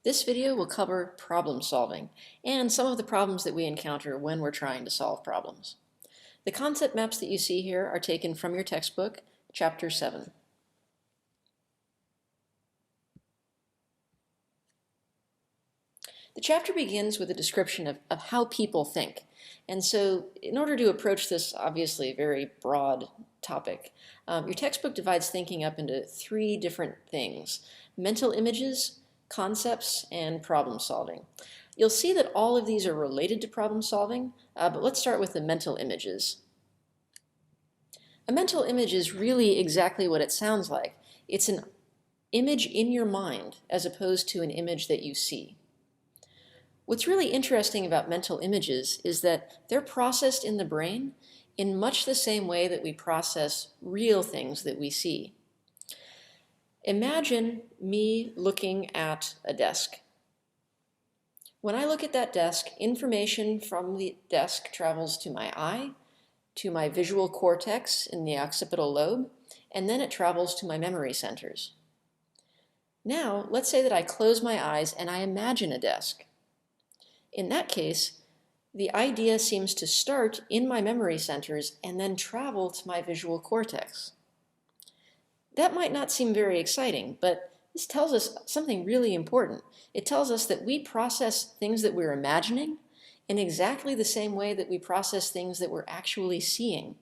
This video will cover problem solving and some of the problems that we encounter when we're trying to solve problems. The concept maps that you see here are taken from your textbook, Chapter 7. The chapter begins with a description of how people think. And so in order to approach this obviously very broad topic, your textbook divides thinking up into three different things: mental images, concepts, and problem solving. You'll see that all of these are related to problem solving, but let's start with the mental images. A mental image is really exactly what it sounds like. It's an image in your mind as opposed to an image that you see. What's really interesting about mental images is that they're processed in the brain in much the same way that we process real things that we see. Imagine me looking at a desk. When I look at that desk, information from the desk travels to my eye, to my visual cortex in the occipital lobe, and then it travels to my memory centers. Now, let's say that I close my eyes and I imagine a desk. In that case, the idea seems to start in my memory centers and then travel to my visual cortex. That might not seem very exciting, but this tells us something really important. It tells us that we process things that we're imagining in exactly the same way that we process things that we're actually seeing,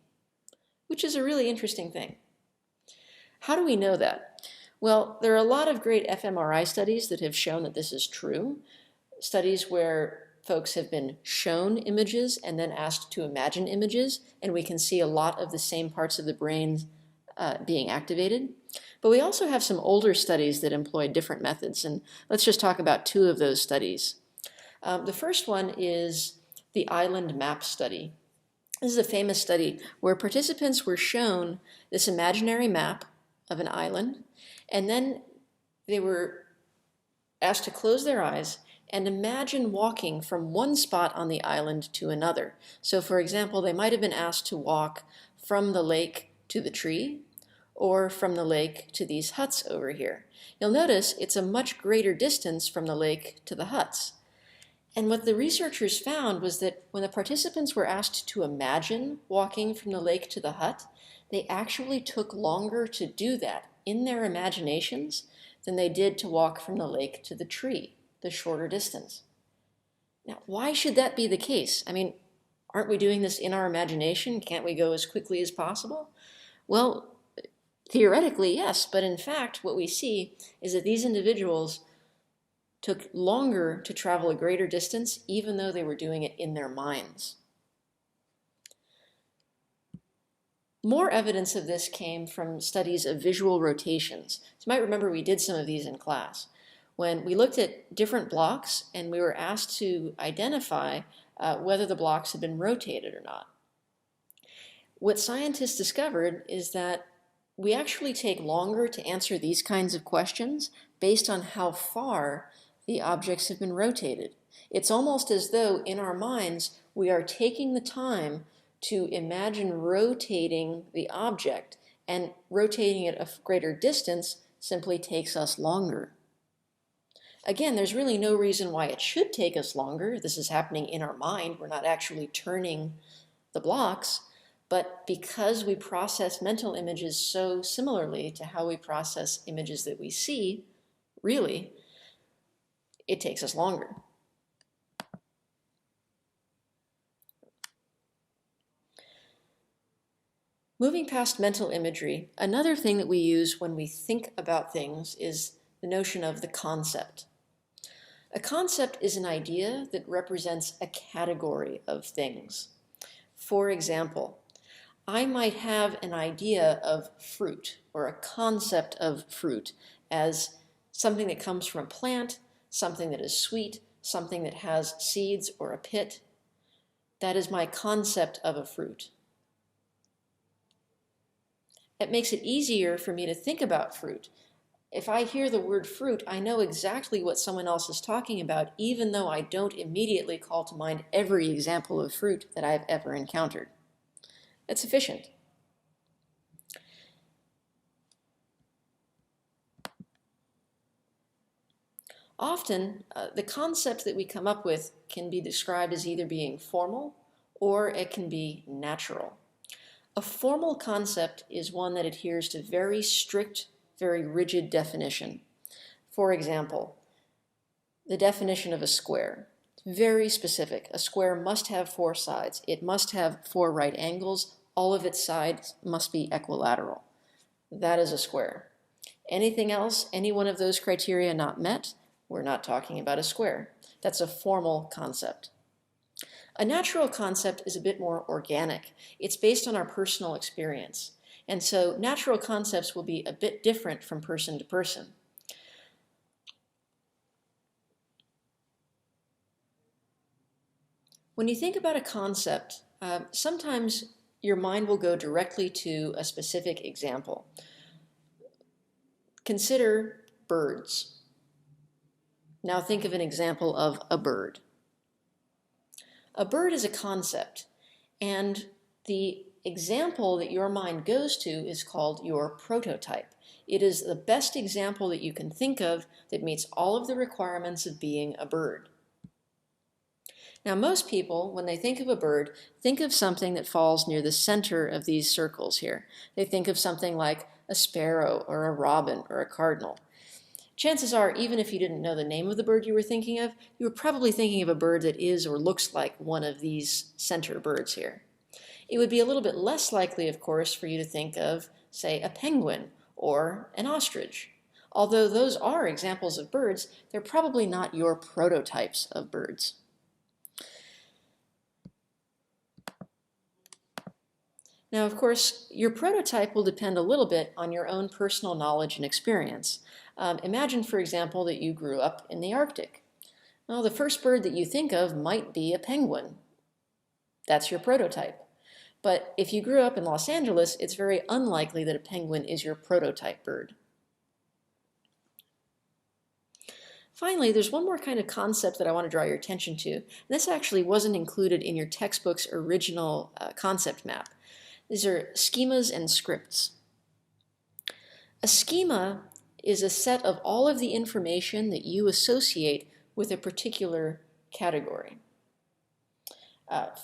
which is a really interesting thing. How do we know that? Well, there are a lot of great fMRI studies that have shown that this is true. Studies where folks have been shown images and then asked to imagine images, and we can see a lot of the same parts of the brain being activated. But we also have some older studies that employ different methods, and let's just talk about two of those studies. The first one is the island map study. This is a famous study where participants were shown this imaginary map of an island, and then they were asked to close their eyes and imagine walking from one spot on the island to another. So for example, they might have been asked to walk from the lake to the tree, or from the lake to these huts over here. You'll notice it's a much greater distance from the lake to the huts. And what the researchers found was that when the participants were asked to imagine walking from the lake to the hut, they actually took longer to do that in their imaginations than they did to walk from the lake to the tree, the shorter distance. Now, why should that be the case? I mean, aren't we doing this in our imagination? Can't we go as quickly as possible? Well, theoretically, yes, but in fact, what we see is that these individuals took longer to travel a greater distance, even though they were doing it in their minds. More evidence of this came from studies of visual rotations. So you might remember we did some of these in class, when we looked at different blocks and we were asked to identify whether the blocks had been rotated or not. What scientists discovered is that we actually take longer to answer these kinds of questions based on how far the objects have been rotated. It's almost as though in our minds we are taking the time to imagine rotating the object, and rotating it a greater distance simply takes us longer. Again, there's really no reason why it should take us longer. This is happening in our mind. We're not actually turning the blocks, but because we process mental images so similarly to how we process images that we see, really, it takes us longer. Moving past mental imagery, another thing that we use when we think about things is the notion of the concept. A concept is an idea that represents a category of things. For example, I might have an idea of fruit or a concept of fruit as something that comes from a plant, something that is sweet, something that has seeds or a pit. That is my concept of a fruit. It makes it easier for me to think about fruit. If I hear the word fruit, I know exactly what someone else is talking about, even though I don't immediately call to mind every example of fruit that I've ever encountered. It's efficient. Often, the concept that we come up with can be described as either being formal or it can be natural. A formal concept is one that adheres to very strict, very rigid definition. For example, the definition of a square. Very specific. A square must have 4 sides. It must have 4 right angles. All of its sides must be equilateral. That is a square. Anything else, any one of those criteria not met, we're not talking about a square. That's a formal concept. A natural concept is a bit more organic. It's based on our personal experience. And so natural concepts will be a bit different from person to person. When you think about a concept, sometimes your mind will go directly to a specific example. Consider birds. Now think of an example of a bird. A bird is a concept, and the example that your mind goes to is called your prototype. It is the best example that you can think of that meets all of the requirements of being a bird. Now, most people, when they think of a bird, think of something that falls near the center of these circles here. They think of something like a sparrow or a robin or a cardinal. Chances are, even if you didn't know the name of the bird you were thinking of, you were probably thinking of a bird that is or looks like one of these center birds here. It would be a little bit less likely, of course, for you to think of, say, a penguin or an ostrich. Although those are examples of birds, they're probably not your prototypes of birds. Now, of course, your prototype will depend a little bit on your own personal knowledge and experience. Imagine, for example, that you grew up in the Arctic. Well, the first bird that you think of might be a penguin. That's your prototype. But if you grew up in Los Angeles, it's very unlikely that a penguin is your prototype bird. Finally, there's one more kind of concept that I want to draw your attention to. This actually wasn't included in your textbook's original concept map. These are schemas and scripts. A schema is a set of all of the information that you associate with a particular category.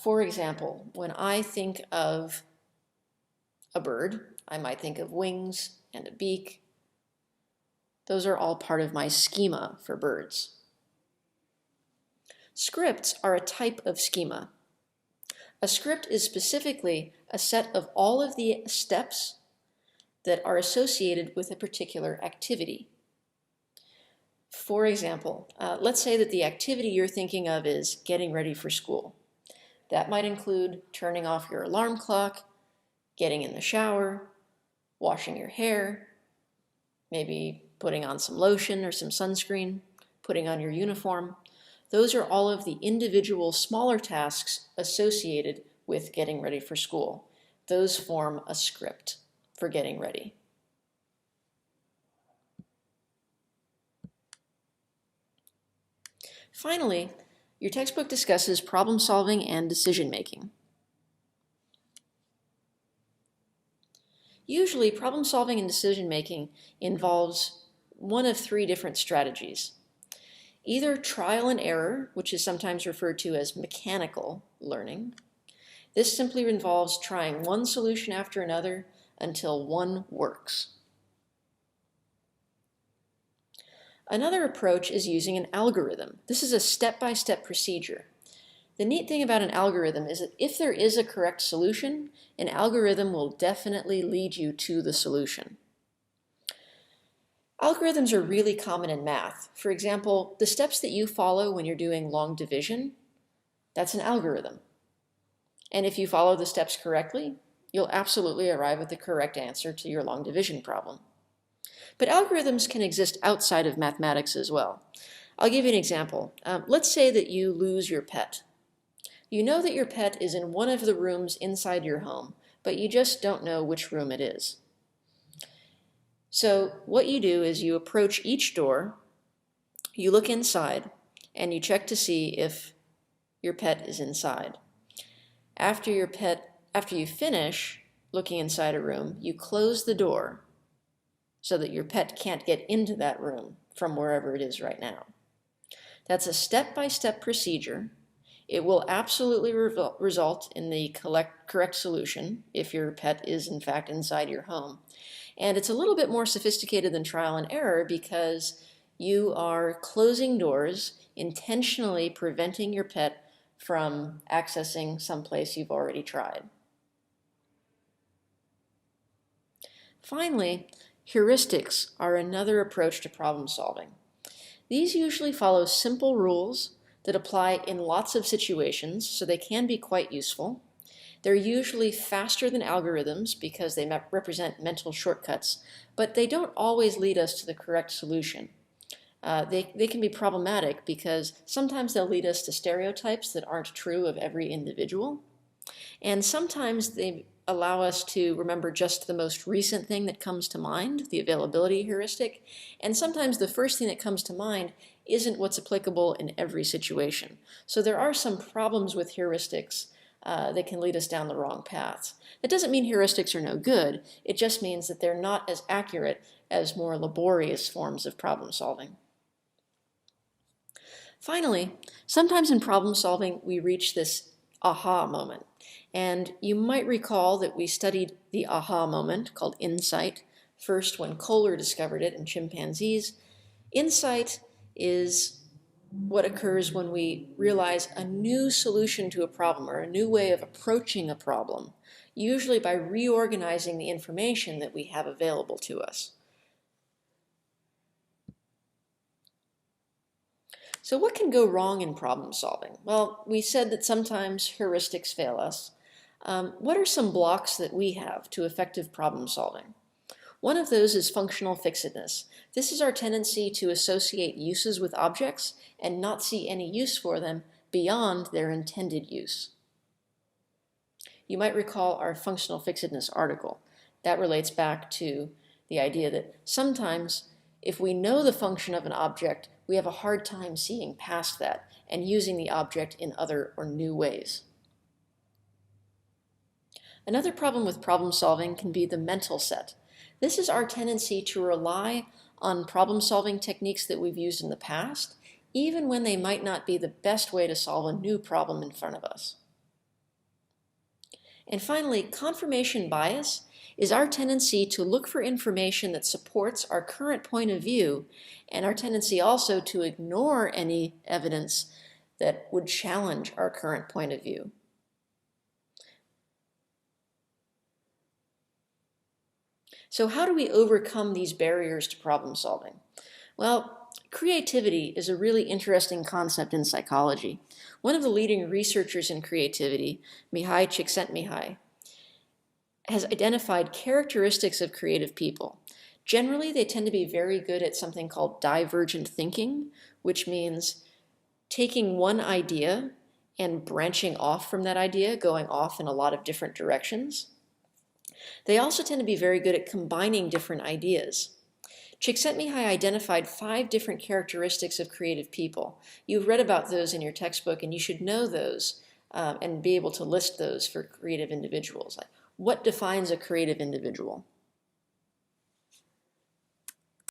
For example, when I think of a bird, I might think of wings and a beak. Those are all part of my schema for birds. Scripts are a type of schema. A script is specifically a set of all of the steps that are associated with a particular activity. For example, let's say that the activity you're thinking of is getting ready for school. That might include turning off your alarm clock, getting in the shower, washing your hair, maybe putting on some lotion or some sunscreen, putting on your uniform. Those are all of the individual smaller tasks associated with getting ready for school. Those form a script for getting ready. Finally, your textbook discusses problem solving and decision making. Usually, problem solving and decision making involves one of 3 different strategies. Either trial and error, which is sometimes referred to as mechanical learning. This simply involves trying one solution after another until one works. Another approach is using an algorithm. This is a step-by-step procedure. The neat thing about an algorithm is that if there is a correct solution, an algorithm will definitely lead you to the solution. Algorithms are really common in math. For example, the steps that you follow when you're doing long division, that's an algorithm. And if you follow the steps correctly, you'll absolutely arrive at the correct answer to your long division problem. But algorithms can exist outside of mathematics as well. I'll give you an example. Let's say that you lose your pet. You know that your pet is in one of the rooms inside your home, but you just don't know which room it is. So what you do is you approach each door, you look inside, and you check to see if your pet is inside. After you finish looking inside a room, you close the door so that your pet can't get into that room from wherever it is right now. That's a step-by-step procedure. It will absolutely result in the correct solution if your pet is in fact inside your home. And it's a little bit more sophisticated than trial and error because you are closing doors, intentionally preventing your pet from accessing someplace you've already tried. Finally, heuristics are another approach to problem solving. These usually follow simple rules that apply in lots of situations, so they can be quite useful. They're usually faster than algorithms because they represent mental shortcuts, but they don't always lead us to the correct solution. They can be problematic because sometimes they'll lead us to stereotypes that aren't true of every individual, and sometimes they allow us to remember just the most recent thing that comes to mind, the availability heuristic, and sometimes the first thing that comes to mind isn't what's applicable in every situation. So there are some problems with heuristics that can lead us down the wrong paths. That doesn't mean heuristics are no good, it just means that they're not as accurate as more laborious forms of problem solving. Finally, sometimes in problem solving we reach this aha moment. And you might recall that we studied the aha moment, called insight, first when Kohler discovered it in chimpanzees. Insight is what occurs when we realize a new solution to a problem or a new way of approaching a problem, usually by reorganizing the information that we have available to us. So what can go wrong in problem solving? Well, we said that sometimes heuristics fail us. What are some blocks that we have to effective problem solving? One of those is functional fixedness. This is our tendency to associate uses with objects and not see any use for them beyond their intended use. You might recall our functional fixedness article. That relates back to the idea that sometimes if we know the function of an object, we have a hard time seeing past that and using the object in other or new ways. Another problem with problem solving can be the mental set. This is our tendency to rely on problem solving techniques that we've used in the past, even when they might not be the best way to solve a new problem in front of us. And finally, confirmation bias is our tendency to look for information that supports our current point of view, and our tendency also to ignore any evidence that would challenge our current point of view. So how do we overcome these barriers to problem solving? Well, creativity is a really interesting concept in psychology. One of the leading researchers in creativity, Mihai Csikszentmihalyi, has identified characteristics of creative people. Generally, they tend to be very good at something called divergent thinking, which means taking one idea and branching off from that idea, going off in a lot of different directions. They also tend to be very good at combining different ideas. Csikszentmihalyi identified 5 different characteristics of creative people. You've read about those in your textbook, and you should know those and be able to list those for creative individuals. Like, what defines a creative individual?